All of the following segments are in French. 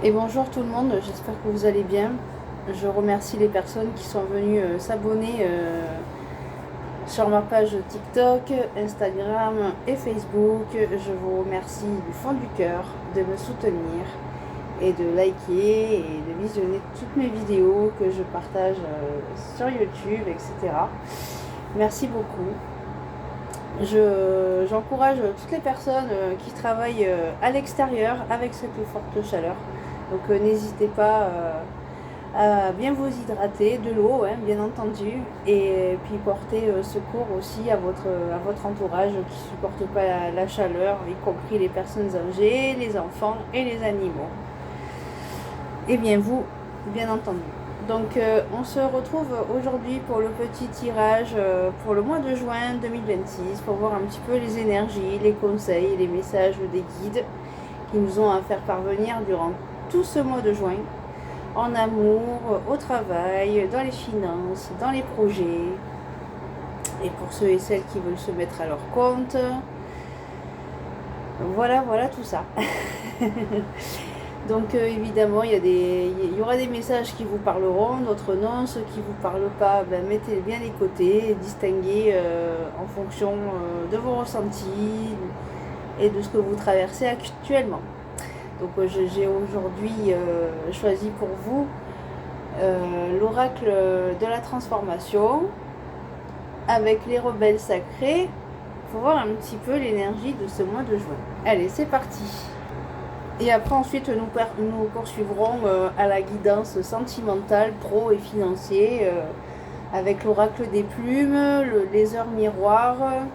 Et bonjour tout le monde, j'espère que vous allez bien. Je remercie les personnes qui sont venues s'abonner sur ma page TikTok, Instagram et Facebook. Je vous remercie du fond du cœur de me soutenir et de liker et de visionner toutes mes vidéos que je partage sur YouTube, etc. Merci beaucoup. J'encourage toutes les personnes qui travaillent à l'extérieur avec cette forte chaleur. Donc n'hésitez pas à bien vous hydrater, de l'eau hein, bien entendu, et puis porter secours aussi à votre entourage qui ne supporte pas la chaleur, y compris les personnes âgées, les enfants et les animaux. Et bien vous, bien entendu. Donc on se retrouve aujourd'hui pour le petit tirage pour le mois de juin 2026 pour voir un petit peu les énergies, les conseils, les messages des guides qui nous ont à faire parvenir durant tout ce mois de juin, en amour, au travail, dans les finances, dans les projets, et pour ceux et celles qui veulent se mettre à leur compte. Voilà tout ça. Donc évidemment, il y aura des messages qui vous parleront, d'autres non. Ceux qui ne vous parlent pas, mettez bien les côtés, distinguez en fonction de vos ressentis et de ce que vous traversez actuellement. Donc j'ai aujourd'hui choisi pour vous l'oracle de la transformation avec les rebelles sacrés pour voir un petit peu l'énergie de ce mois de juin. Allez, c'est parti. Et après ensuite nous poursuivrons à la guidance sentimentale, pro et financier avec l'oracle des plumes, les heures miroirs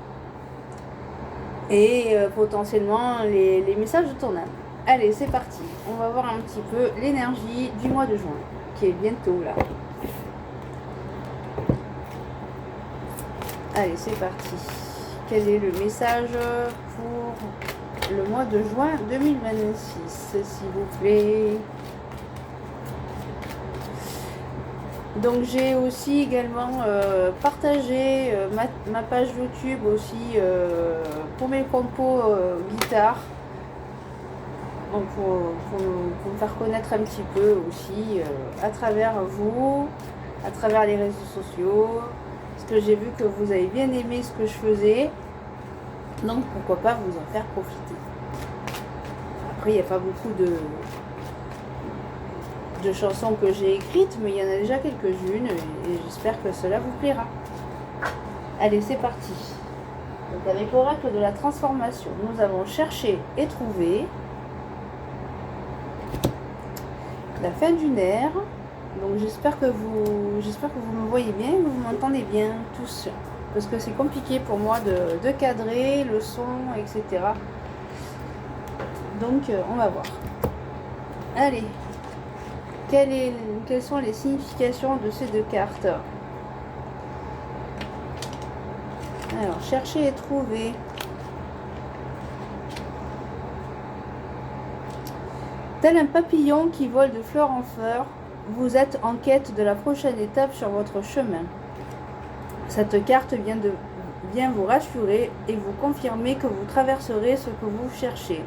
et potentiellement les messages de ton âme. Allez, c'est parti. On va voir un petit peu l'énergie du mois de juin, qui est bientôt là. Allez, c'est parti. Quel est le message pour le mois de juin 2026, s'il vous plaît? Donc j'ai aussi également partagé ma page YouTube aussi pour mes compos guitare. Donc pour me faire connaître un petit peu aussi à travers vous, à travers les réseaux sociaux, parce que j'ai vu que vous avez bien aimé ce que je faisais, donc pourquoi pas vous en faire profiter. Après il n'y a pas beaucoup de chansons que j'ai écrites, mais il y en a déjà quelques-unes et j'espère que cela vous plaira. Allez, c'est parti. Donc avec l'oracle de la transformation, nous avons cherché et trouvé la fin d'une ère. Donc j'espère que vous me voyez bien, que vous m'entendez bien tous, parce que c'est compliqué pour moi de cadrer le son, etc. Donc on va voir. Allez, quelles sont les significations de ces deux cartes? Alors, chercher et trouver. Tel un papillon qui vole de fleur en fleur, vous êtes en quête de la prochaine étape sur votre chemin. Cette carte vient vous rassurer et vous confirmer que vous traverserez ce que vous cherchez.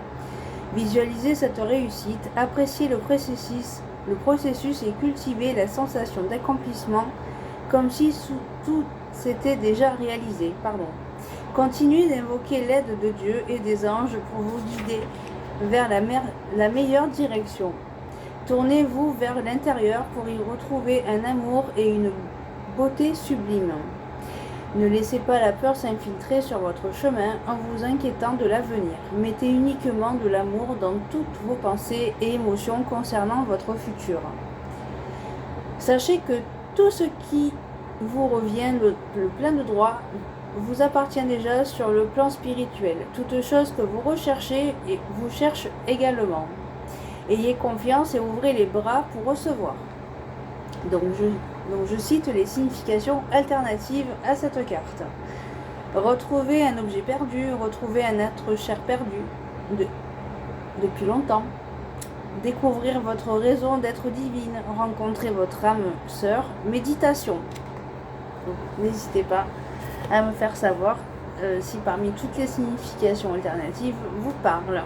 Visualisez cette réussite, appréciez le processus et cultivez la sensation d'accomplissement comme si tout s'était déjà réalisé. Continuez d'invoquer l'aide de Dieu et des anges pour vous guider vers la meilleure direction. Tournez-vous vers l'intérieur pour y retrouver un amour et une beauté sublime. Ne laissez pas la peur s'infiltrer sur votre chemin en vous inquiétant de l'avenir. Mettez uniquement de l'amour dans toutes vos pensées et émotions concernant votre futur. Sachez que tout ce qui vous revient le plein de droit vous appartient déjà sur le plan spirituel. Toute chose que vous recherchez et vous cherche également. Ayez confiance et ouvrez les bras pour recevoir. Donc je cite les significations alternatives à cette carte. Retrouver un objet perdu, retrouver un être cher perdu depuis longtemps. Découvrir votre raison d'être divine, rencontrer votre âme sœur, méditation. Donc n'hésitez pas à me faire savoir si parmi toutes les significations alternatives vous parlent.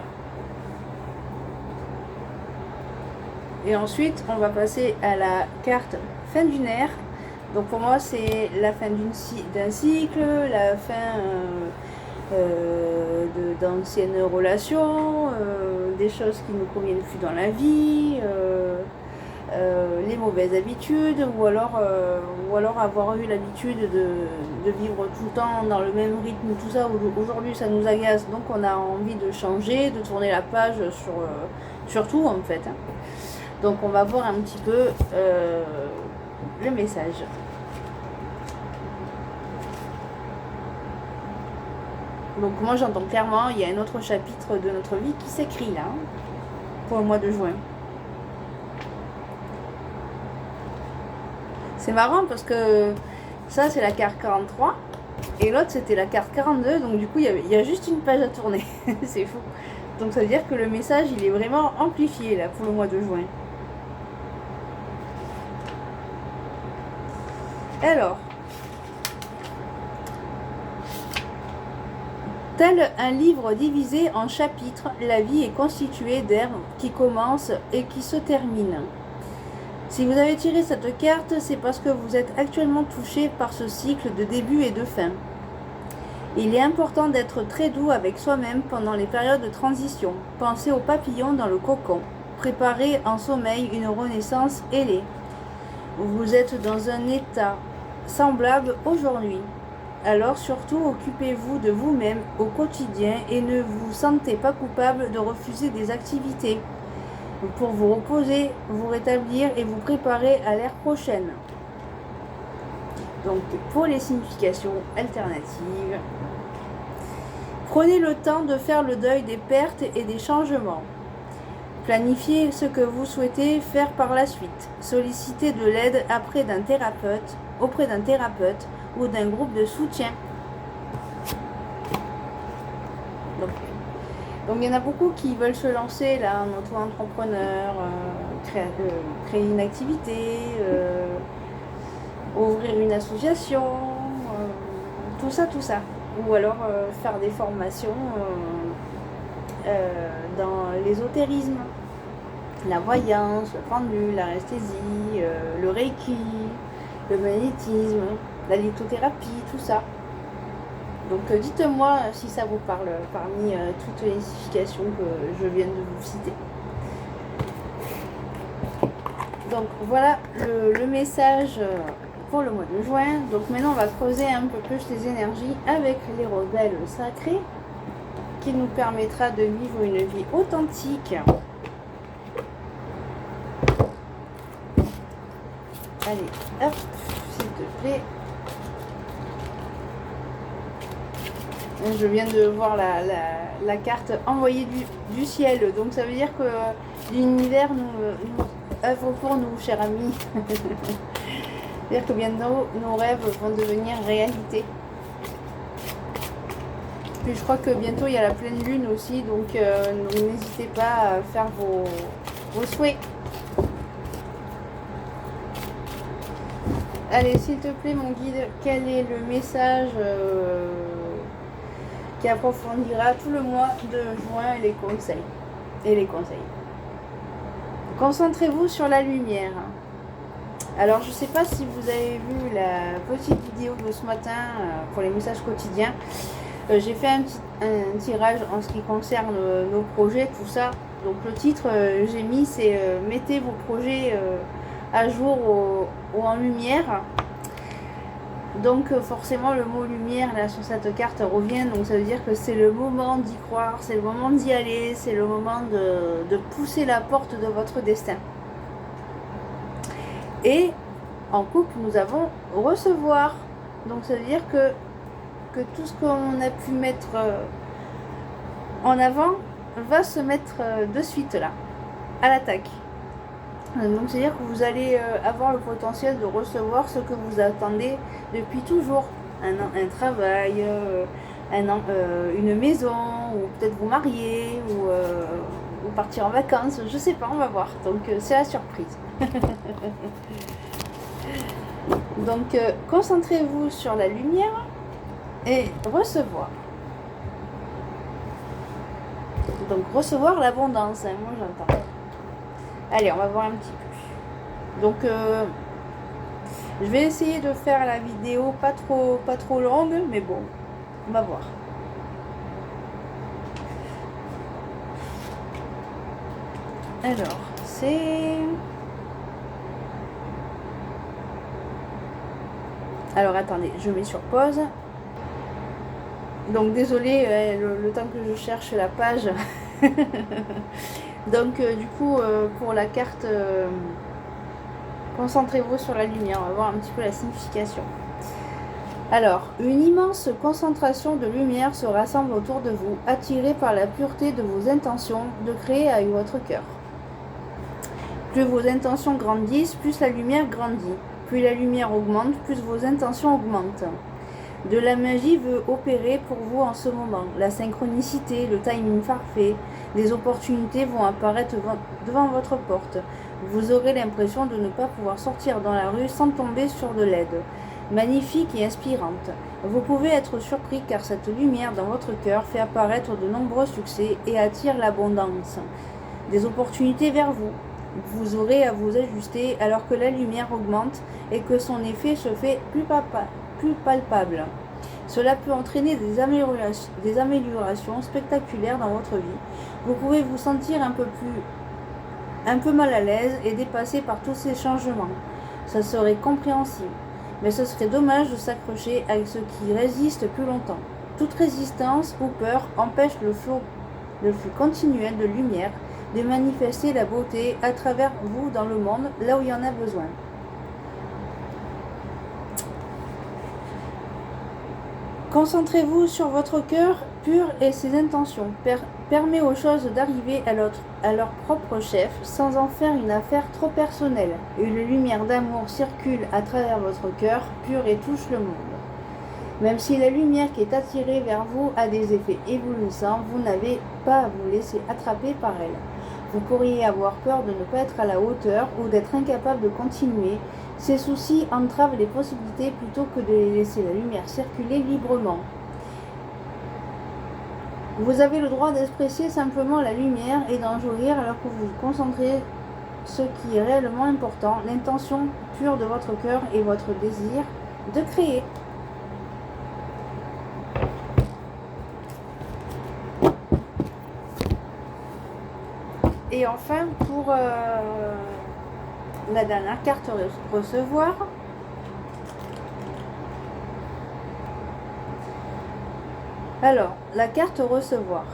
Et ensuite, on va passer à la carte fin d'une ère. Donc pour moi, c'est la fin d'un cycle, la fin d'anciennes relations, des choses qui ne nous conviennent plus dans la vie, les mauvaises habitudes, ou alors avoir eu l'habitude de vivre tout le temps dans le même rythme, tout ça. Aujourd'hui, ça nous agace, donc on a envie de changer, de tourner la page sur tout en fait. Donc on va voir un petit peu le message. Donc moi j'entends clairement, il y a un autre chapitre de notre vie qui s'écrit là, pour le mois de juin. C'est marrant parce que ça c'est la carte 43 et l'autre c'était la carte 42, donc du coup il y a juste une page à tourner. C'est fou. Donc ça veut dire que le message il est vraiment amplifié là pour le mois de juin. Alors, tel un livre divisé en chapitres, la vie est constituée d'ères qui commencent et qui se terminent. Si vous avez tiré cette carte, c'est parce que vous êtes actuellement touché par ce cycle de début et de fin. Il est important d'être très doux avec soi-même pendant les périodes de transition. Pensez aux papillons dans le cocon. Préparez en sommeil une renaissance ailée. Vous êtes dans un état semblable aujourd'hui. Alors surtout, occupez-vous de vous-même au quotidien et ne vous sentez pas coupable de refuser des activités pour vous reposer, vous rétablir et vous préparer à l'ère prochaine. Donc pour les significations alternatives, prenez le temps de faire le deuil des pertes et des changements. Planifiez ce que vous souhaitez faire par la suite. Sollicitez de l'aide auprès d'un thérapeute ou d'un groupe de soutien. Donc il y en a beaucoup qui veulent se lancer là, en auto-entrepreneur, créer une activité, ouvrir une association, tout ça. Ou alors faire des formations dans l'ésotérisme, la voyance, le pendule, l'anesthésie, le reiki, le magnétisme, la lithothérapie, tout ça. Donc dites-moi si ça vous parle parmi toutes les significations que je viens de vous citer. Donc voilà le message pour le mois de juin. Donc maintenant on va creuser un peu plus les énergies avec les rebelles sacrés qui nous permettra de vivre une vie authentique. Allez, hop, s'il te plaît. Je viens de voir la carte envoyée du ciel. Donc ça veut dire que l'univers nous œuvre pour nous, chers amis. C'est-à-dire que bientôt nos rêves vont devenir réalité. Puis je crois que bientôt il y a la pleine lune aussi. Donc n'hésitez pas à faire vos souhaits. Allez, s'il te plaît, mon guide, quel est le message qui approfondira tout le mois de juin et les conseils. Concentrez-vous sur la lumière. Alors, je ne sais pas si vous avez vu la petite vidéo de ce matin pour les messages quotidiens. J'ai fait un tirage en ce qui concerne nos projets, tout ça. Donc, le titre, j'ai mis, c'est mettez vos projets à jour ou en lumière. Donc forcément le mot lumière là sur cette carte revient, donc ça veut dire que c'est le moment d'y croire, c'est le moment d'y aller, c'est le moment de pousser la porte de votre destin. Et en couple nous avons recevoir, donc ça veut dire que tout ce qu'on a pu mettre en avant va se mettre de suite là, à l'attaque. Donc c'est-à-dire que vous allez avoir le potentiel de recevoir ce que vous attendez depuis toujours. Un travail, une maison, ou peut-être vous marier, ou partir en vacances, je sais pas, on va voir. Donc c'est la surprise. Donc concentrez-vous sur la lumière et recevoir. Donc recevoir l'abondance, hein, moi j'entends. Allez, on va voir un petit peu. Donc, je vais essayer de faire la vidéo pas trop longue, mais bon, on va voir. Alors, c'est... Alors, attendez, je mets sur pause. Donc, désolé, le temps que je cherche la page. Donc, du coup, pour la carte, concentrez-vous sur la lumière. On va voir un petit peu la signification. Alors, une immense concentration de lumière se rassemble autour de vous, attirée par la pureté de vos intentions de créer avec votre cœur. Plus vos intentions grandissent, plus la lumière grandit. Plus la lumière augmente, plus vos intentions augmentent. De la magie veut opérer pour vous en ce moment. La synchronicité, le timing parfait, des opportunités vont apparaître devant votre porte. Vous aurez l'impression de ne pas pouvoir sortir dans la rue sans tomber sur de l'aide. Magnifique et inspirante. Vous pouvez être surpris car cette lumière dans votre cœur fait apparaître de nombreux succès et attire l'abondance. Des opportunités vers vous. Vous aurez à vous ajuster alors que la lumière augmente et que son effet se fait plus palpable. Cela peut entraîner des améliorations spectaculaires dans votre vie. Vous pouvez vous sentir un peu mal à l'aise et dépassé par tous ces changements. Ça serait compréhensible, mais ce serait dommage de s'accrocher à ce qui résiste plus longtemps. Toute résistance ou peur empêche le flux continuel de lumière de manifester la beauté à travers vous dans le monde, là où il y en a besoin. Concentrez-vous sur votre cœur pur et ses intentions. Permet aux choses d'arriver à leur propre chef sans en faire une affaire trop personnelle. Une lumière d'amour circule à travers votre cœur pur et touche le monde. Même si la lumière qui est attirée vers vous a des effets éblouissants, vous n'avez pas à vous laisser attraper par elle. Vous pourriez avoir peur de ne pas être à la hauteur ou d'être incapable de continuer. Ces soucis entravent les possibilités plutôt que de laisser la lumière circuler librement. Vous avez le droit d'apprécier simplement la lumière et d'en jouir alors que vous vous concentrez sur ce qui est réellement important, l'intention pure de votre cœur et votre désir de créer. Et enfin, pour la dernière carte recevoir, alors, la carte recevoir.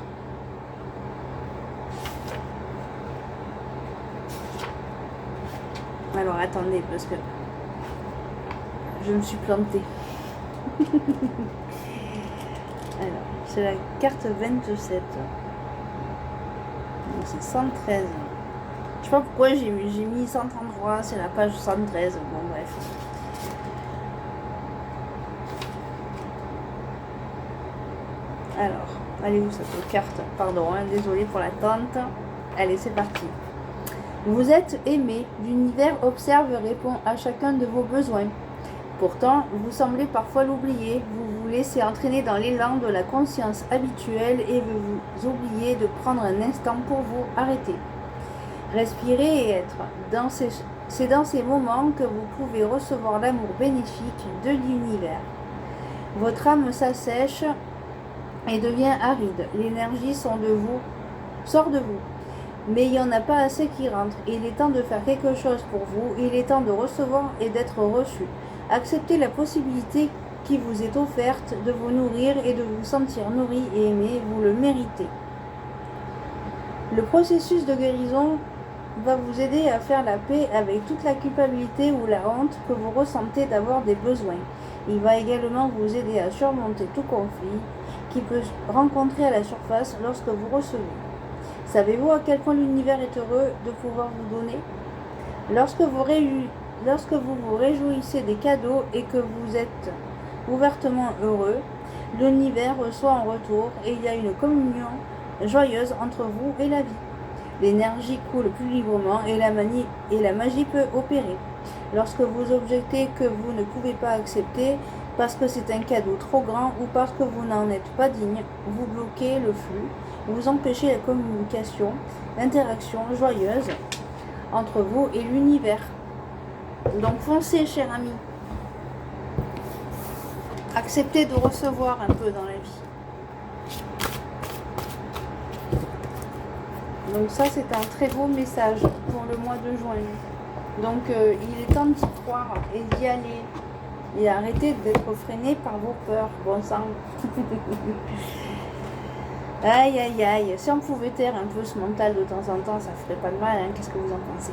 Alors, attendez, parce que je me suis plantée. Alors, c'est la carte 27. C'est 113. Je sais pas pourquoi j'ai mis 133, c'est la page 113. Bon, bref. Alors, allez où cette carte? Pardon, hein, désolé pour l'attente. Allez, c'est parti. Vous êtes aimé. L'univers observe et répond à chacun de vos besoins. Pourtant, vous semblez parfois l'oublier. Vous vous laissez entraîner dans l'élan de la conscience habituelle et vous oubliez de prendre un instant pour vous arrêter. Respirer et être. C'est dans ces moments que vous pouvez recevoir l'amour bénéfique de l'univers. Votre âme s'assèche et devient aride. L'énergie sort de vous. Mais il n'y en a pas assez qui rentrent. Il est temps de faire quelque chose pour vous. Il est temps de recevoir et d'être reçu. Acceptez la possibilité qui vous est offerte de vous nourrir et de vous sentir nourri et aimé. Vous le méritez. Le processus de guérison va vous aider à faire la paix avec toute la culpabilité ou la honte que vous ressentez d'avoir des besoins. Il va également vous aider à surmonter tout conflit qui peut rencontrer à la surface lorsque vous recevez. Savez-vous à quel point l'univers est heureux de pouvoir vous donner? Lorsque vous vous réjouissez des cadeaux et que vous êtes ouvertement heureux, l'univers reçoit en retour et il y a une communion joyeuse entre vous et la vie. L'énergie coule plus librement et la magie peut opérer. Lorsque vous objectez que vous ne pouvez pas accepter parce que c'est un cadeau trop grand ou parce que vous n'en êtes pas digne, vous bloquez le flux, vous empêchez la communication, l'interaction joyeuse entre vous et l'univers. Donc foncez, cher ami. Acceptez de recevoir un peu dans la vie. Donc ça, c'est un très beau message pour le mois de juin. Donc il est temps d'y croire et d'y aller. Et arrêtez d'être freiné par vos peurs, bon sang. Aïe, aïe, aïe. Si on pouvait taire un peu ce mental de temps en temps, ça ferait pas de mal, hein. Qu'est-ce que vous en pensez?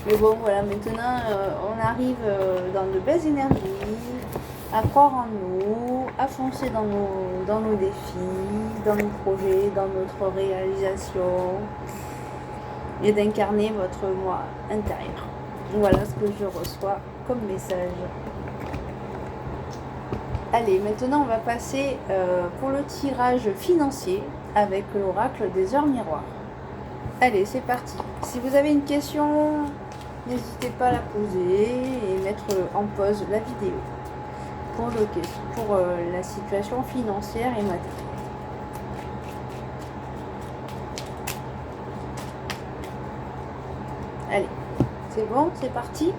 Mais bon, voilà, maintenant, on arrive dans de belles énergies, à croire en nous, à foncer dans nos défis, dans nos projets, dans notre réalisation, et d'incarner votre moi intérieur. Voilà ce que je reçois comme message. Allez, maintenant on va passer pour le tirage financier avec l'oracle des heures miroirs. Allez, c'est parti. Si vous avez une question, n'hésitez pas à la poser et mettre en pause la vidéo pour la situation financière et matérielle. Allez, c'est bon, c'est parti.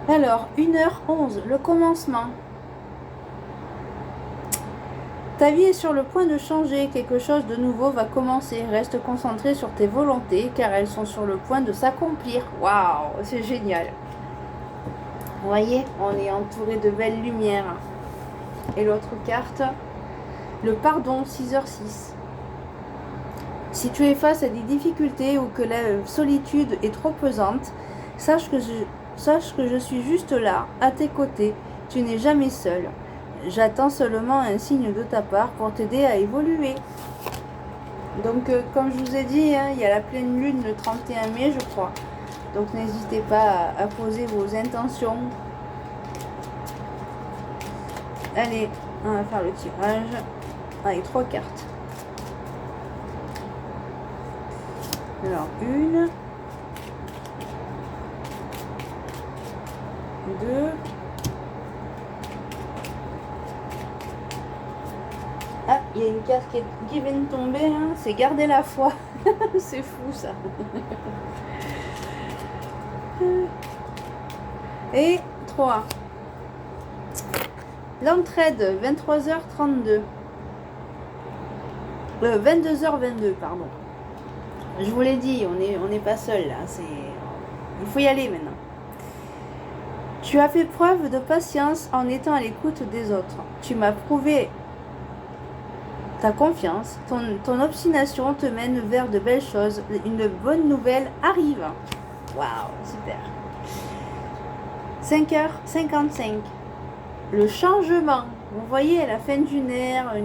Alors, 1h11, le commencement. Ta vie est sur le point de changer, quelque chose de nouveau va commencer. Reste concentré sur tes volontés car elles sont sur le point de s'accomplir. Waouh, c'est génial. Vous voyez, on est entouré de belles lumières. Et l'autre carte, le pardon, 6h06. Si tu es face à des difficultés ou que la solitude est trop pesante, sache que je suis juste là, à tes côtés. Tu n'es jamais seul. J'attends seulement un signe de ta part pour t'aider à évoluer. Donc, comme je vous ai dit, hein, il y a la pleine lune le 31 mai, je crois. Donc, n'hésitez pas à poser vos intentions. Allez, on va faire le tirage avec 3 cartes. Alors, 1, 2, ah, il y a une carte qui vient de tomber, hein. C'est garder la foi. C'est fou ça. Et 3. L'entraide, 23h32. 22h22, pardon. Je vous l'ai dit, on n'est pas seul là. Il faut y aller maintenant. Tu as fait preuve de patience en étant à l'écoute des autres. Tu m'as prouvé ta confiance. Ton obstination te mène vers de belles choses. Une bonne nouvelle arrive. Waouh, super. 5h55. Le changement. Vous voyez, la fin d'une ère, un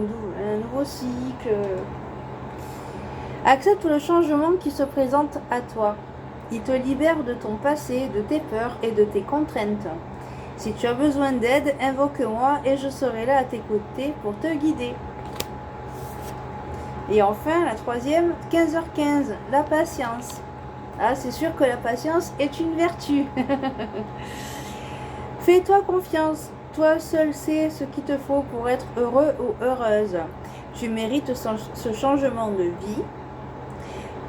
nouveau cycle. Accepte le changement qui se présente à toi. Il te libère de ton passé, de tes peurs et de tes contraintes. Si tu as besoin d'aide, invoque-moi et je serai là à tes côtés pour te guider. Et enfin, la troisième, 15h15, la patience. Ah, c'est sûr que la patience est une vertu. Fais-toi confiance. Toi seul sais ce qu'il te faut pour être heureux ou heureuse. Tu mérites ce changement de vie.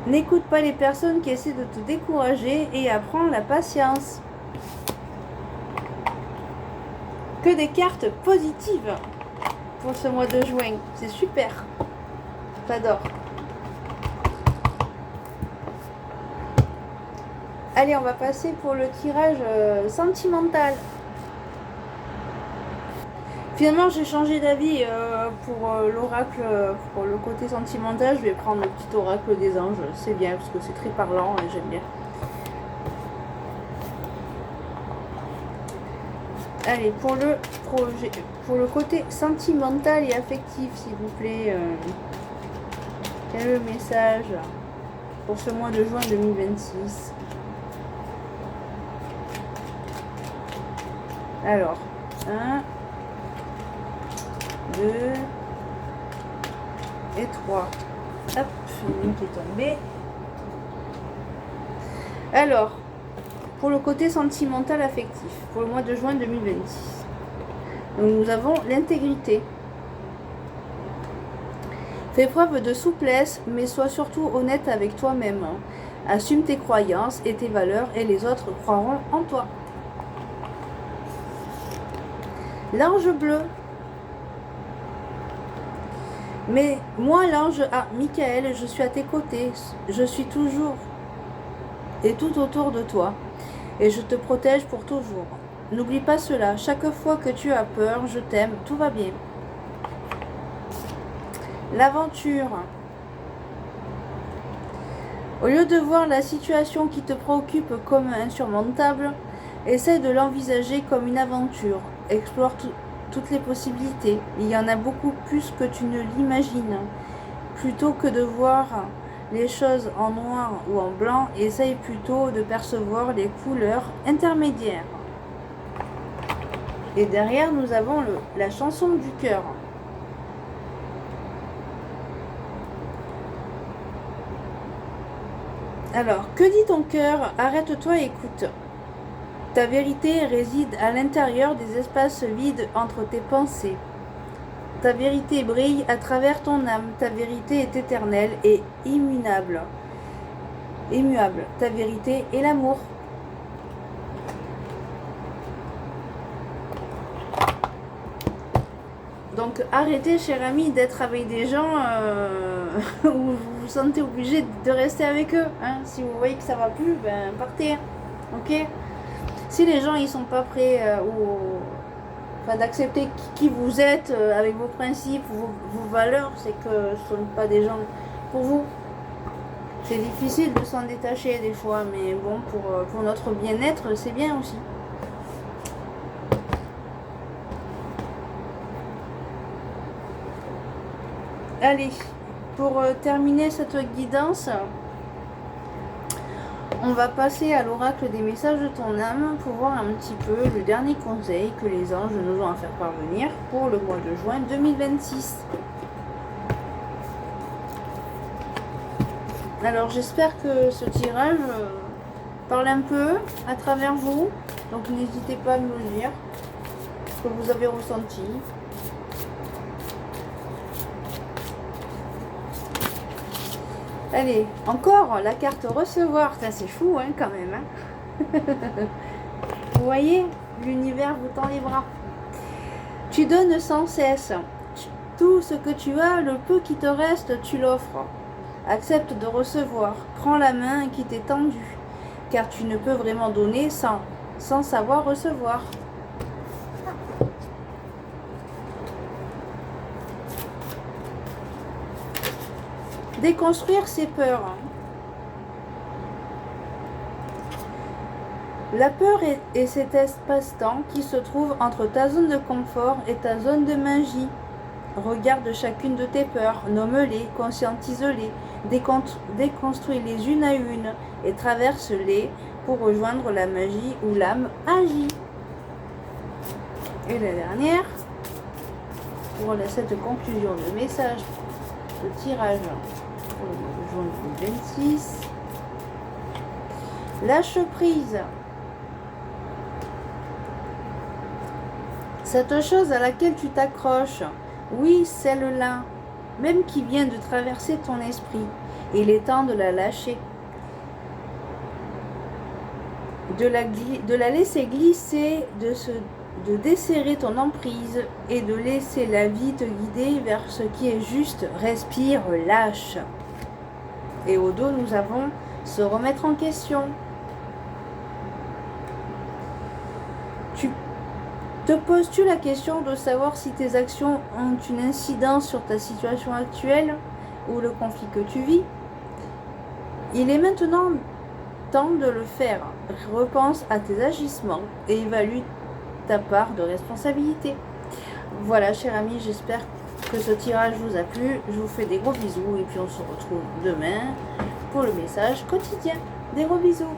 N'écoute pas les personnes qui essaient de te décourager et apprends la patience. Que des cartes positives pour ce mois de juin. C'est super. J'adore. Allez, on va passer pour le tirage sentimental. Finalement, j'ai changé d'avis pour l'oracle, pour le côté sentimental. Je vais prendre le petit oracle des anges. C'est bien parce que c'est très parlant et j'aime bien. Allez, pour le projet, pour le côté sentimental et affectif, s'il vous plaît, quel est le message pour ce mois de juin 2026? Alors, 1, 2 et 3. Hop, une qui est tombée. Alors, pour le côté sentimental affectif, pour le mois de juin 2026. Donc nous avons l'intégrité. Fais preuve de souplesse, mais sois surtout honnête avec toi-même. Assume tes croyances et tes valeurs et les autres croiront en toi. L'ange bleu. Mais moi, l'ange Michael, je suis à tes côtés. Je suis toujours et tout autour de toi. Et je te protège pour toujours. N'oublie pas cela. Chaque fois que tu as peur, je t'aime. Tout va bien. L'aventure. Au lieu de voir la situation qui te préoccupe comme insurmontable, essaie de l'envisager comme une aventure. Explore toutes les possibilités. Il y en a beaucoup plus que tu ne l'imagines. Plutôt que de voir les choses en noir ou en blanc, essaye plutôt de percevoir les couleurs intermédiaires. Et derrière, nous avons la chanson du cœur. Alors, que dit ton cœur? Arrête-toi et écoute. Ta vérité réside à l'intérieur des espaces vides entre tes pensées. Ta vérité brille à travers ton âme. Ta vérité est éternelle et immuable. Ta vérité est l'amour. Donc arrêtez, cher ami, d'être avec des gens où vous vous sentez obligé de rester avec eux. Hein. Si vous voyez que ça va plus, ben partez. Ok? Si les gens ils sont pas prêts d'accepter qui vous êtes avec vos principes, vos valeurs, c'est que ce ne sont pas des gens pour vous. C'est difficile de s'en détacher des fois, mais bon, pour notre bien-être, c'est bien aussi. Allez, pour terminer cette guidance, on va passer à l'oracle des messages de ton âme pour voir un petit peu le dernier conseil que les anges nous ont à faire parvenir pour le mois de juin 2026. Alors j'espère que ce tirage parle un peu à travers vous, donc n'hésitez pas à nous le dire, ce que vous avez ressenti. Allez, encore la carte recevoir. C'est fou, hein, quand même. Hein. Vous voyez, l'univers vous tend les bras. Tu donnes sans cesse. Tout ce que tu as, le peu qui te reste, tu l'offres. Accepte de recevoir. Prends la main qui t'est tendue. Car tu ne peux vraiment donner sans savoir recevoir. Déconstruire ses peurs. La peur est cet espace-temps qui se trouve entre ta zone de confort et ta zone de magie. Regarde chacune de tes peurs, nomme-les, conscientise-les, déconstruis-les une à une et traverse-les pour rejoindre la magie où l'âme agit. Et la dernière, pour cette conclusion de message, de tirage pour le mois de juin 2026. Lâche prise. Cette chose à laquelle tu t'accroches, oui, celle-là, même qui vient de traverser ton esprit, il est temps de la lâcher. De la laisser glisser, de desserrer ton emprise et de laisser la vie te guider vers ce qui est juste. Respire, lâche. Et au dos, nous avons se remettre en question. Te poses-tu la question de savoir si tes actions ont une incidence sur ta situation actuelle ou le conflit que tu vis? Il est maintenant temps de le faire. Repense à tes agissements et évalue ta part de responsabilité. Voilà, chers amis, j'espère que ce tirage vous a plu. Je vous fais des gros bisous et puis on se retrouve demain pour le message quotidien. Des gros bisous.